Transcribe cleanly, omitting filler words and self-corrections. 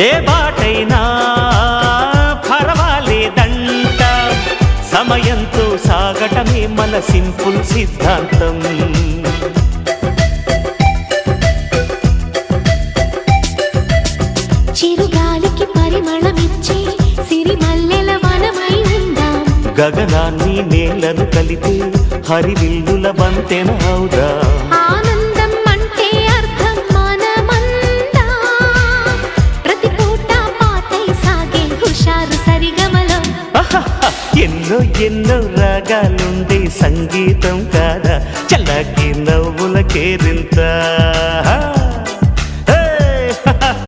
ఏ బాటైనా పర్వాలేదంట, సమయంతో సాగటమే మన సింపుల్ సిద్ధాంతం. చిరుగాలికి పరిమళమిచ్చే సిరిమల్లెల వనమై ఉందాం, గగనాన్ని నేలను కలిపే హరివిల్లుల బంతెన అవుదాం. ఆనందం అంటే అర్థం మనమందా, ప్రతి పూట పాటై సాగే హుషారు సరిగమలో. ఎన్నో ఎన్నో రాగాలుండే సంగీతం కాదా, చల్లకి నవ్వుల కేరింత.